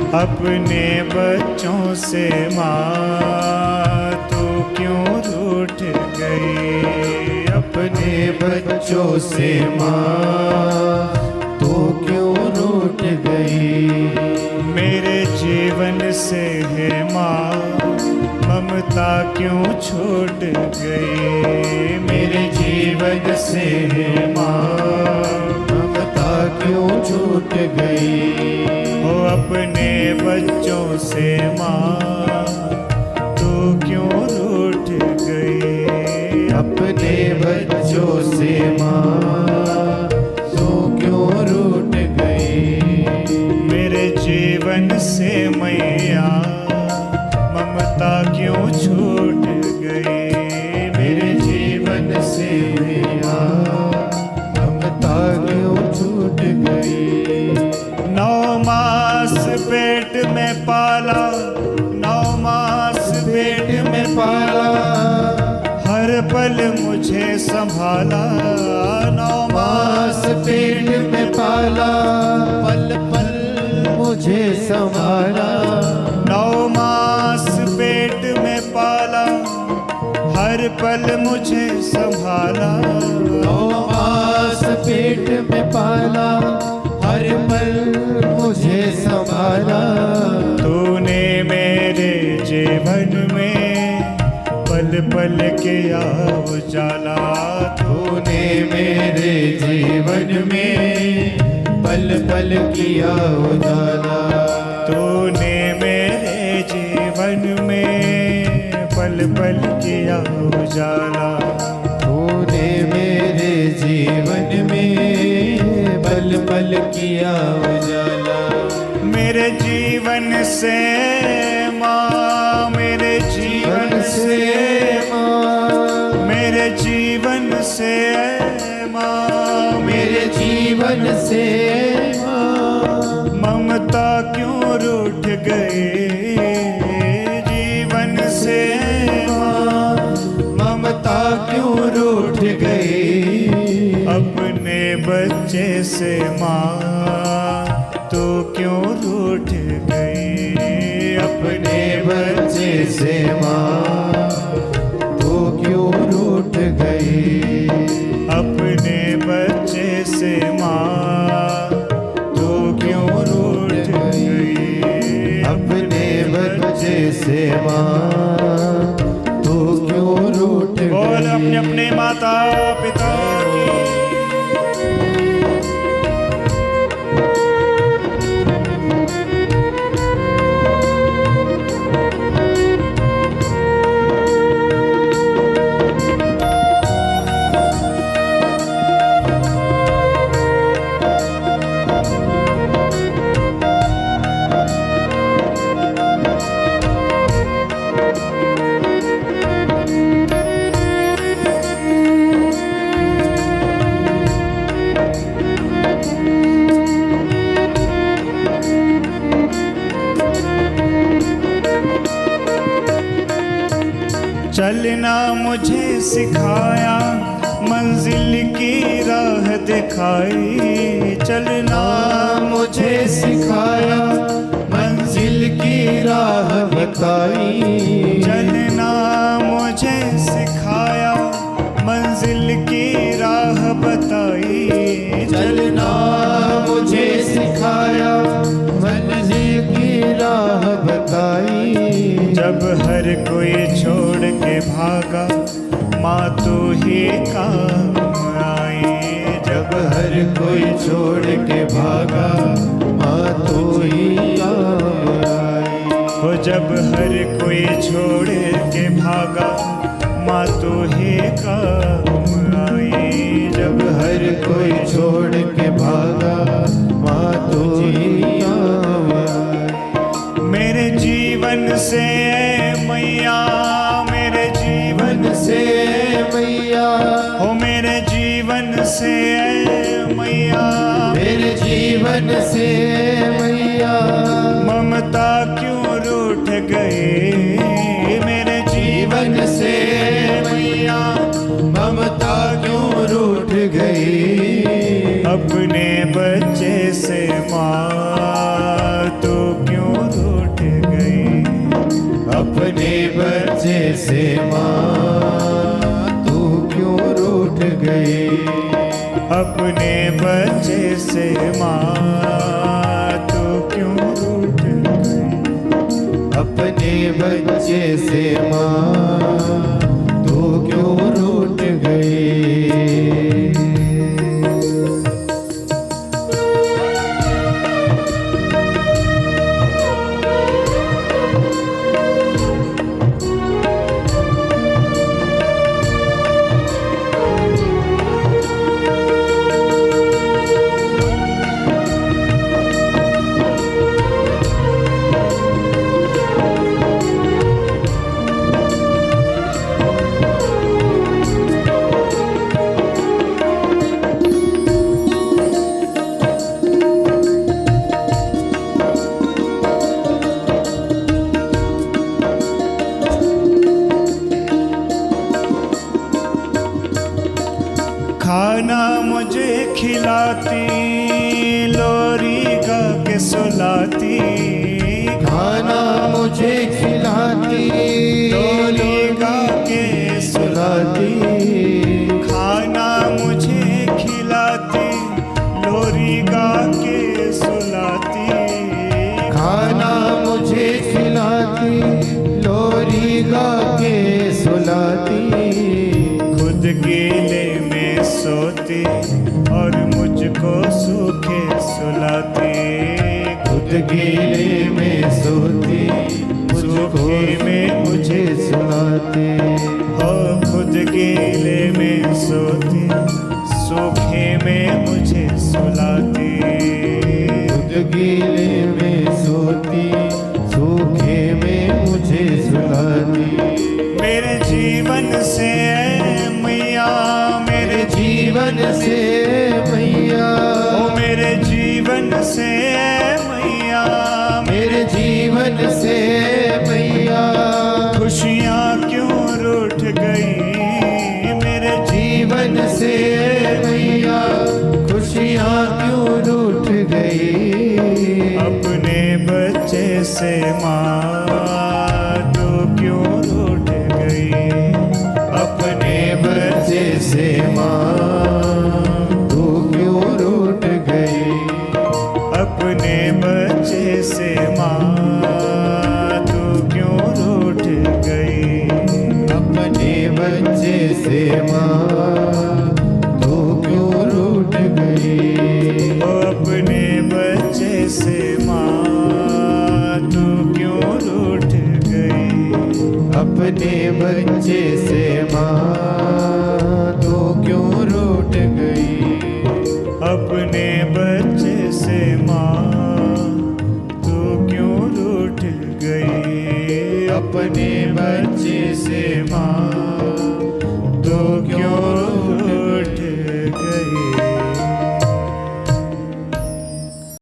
अपने बच्चों से माँ तू क्यों रूठ गई। अपने बच्चों से माँ तू क्यों रूठ गई। मेरे जीवन से है माँ ममता क्यों छूट गई। मेरे जीवन से है माँ ममता क्यों छूट गई। हो अपने बच्चों से माँ तू क्यों रूठ गई। अपने बच्चों से माँ तू क्यों रूठ गई। मेरे जीवन से मैया ममता क्यों छूट गई। मेरे जीवन से मैया ममता क्यों छूट गई। 9 मास पेट में पाला, 9 मास पेट में पाला, हर पल मुझे संभाला। 9 मास पेट में पाला, पल पल मुझे संभाला। 9 मास पेट में पाला, हर पल मुझे संभाला। 9 मास पेट में पाला, हर पल मुझे संभाला। तूने मेरे जीवन में पल पल किया उजाला। तूने मेरे जीवन में पल पल किया उजाला। तूने मेरे जीवन में पल पल किया उजाला। तूने मेरे जीवन में पल पल किया उजाला। मेरे जीवन से माँ, मेरे जीवन से माँ, मेरे जीवन से माँ, मेरे जीवन से माँ ममता क्यों रूठ गई। जीवन से माँ ममता क्यों रूठ गई। अपने बच्चे से माँ तू क्यों रूठ गई। अपने बच्चे से माँ तू क्यों रूठ गई। अपने बच्चे से माँ तू क्यों रूठ गई। अपने बच्चे से माँ तू क्यों रूठ गई। बोल अपने अपने माता पिता की। चलना मुझे सिखाया, मंजिल की राह दिखाई। चलना मुझे सिखाया, मंजिल की राह बताई। चलना मुझे सिखाया, मंजिल की राह बताई। चलना मुझे सिखाया, मंजिल की राह बताई। जब हर कोई छोड़ के भागा, माँ तू ही काम आई। जब हर कोई छोड़ के भागा, माँ तू ही काम आई। वो जब हर कोई छोड़ के भागा, माँ तू ही काम आई। जब हर कोई छोड़ के भागा, माँ तू ही काम आई। मेरे जीवन से मैया, मेरे जीवन से मैया, हो मेरे जीवन से मैया, मेरे जीवन से मैया ममता क्यों रूठ गई। मेरे जीवन से मैया ममता क्यों रूठ गई। अपने बच्चे से माँ तू क्यों से माँ तू क्यों रूठ गई। अपने बच्चे से माँ तू क्यों रूठ गई। अपने बच्चे से माँ तू क्यों रूठ गई। खाना मुझे खिलाती, लोरी गा के सुलाती। खाना मुझे खिलाती, लोरी गा के सुलाती। खाना मुझे खिलाती, लोरी गा के सुलाती। खाना मुझे खिलाती, लोरी गा के सुलाती। खुद गीले में सोती और मुझको सूखे सुलाती। खुद गीले में सोती, सूखे में मुझे सुलाती। हो खुद गीले में सोती, सूखे में मुझे सुलाती। खुद गीले में सोती, सूखे में मुझे सुलाती। मेरे जीवन से मैया, मेरे जीवन से मैया, ओ मेरे जीवन से मैया, मेरे जीवन से मैया। खुशियाँ क्यों रूठ गई। मेरे जीवन से मैया, खुशियाँ क्यों रूठ गई। अपने बच्चे से माँ तू क्यों रूठ गई। अपने बच्चे से माँ तू क्यों रूठ गई। अपने बच्चे से माँ तू क्यों रूठ गई। अपने बच्चे से माँ तू क्यों रूठ गई। ओ अपने बच्चे से माँ तू क्यों रूठ गई। अपने बच्चे से माँ तू क्यों रूठ गई। अपने बच्चे से माँ तू क्यों रूठ गई। अपने बच्चे से माँ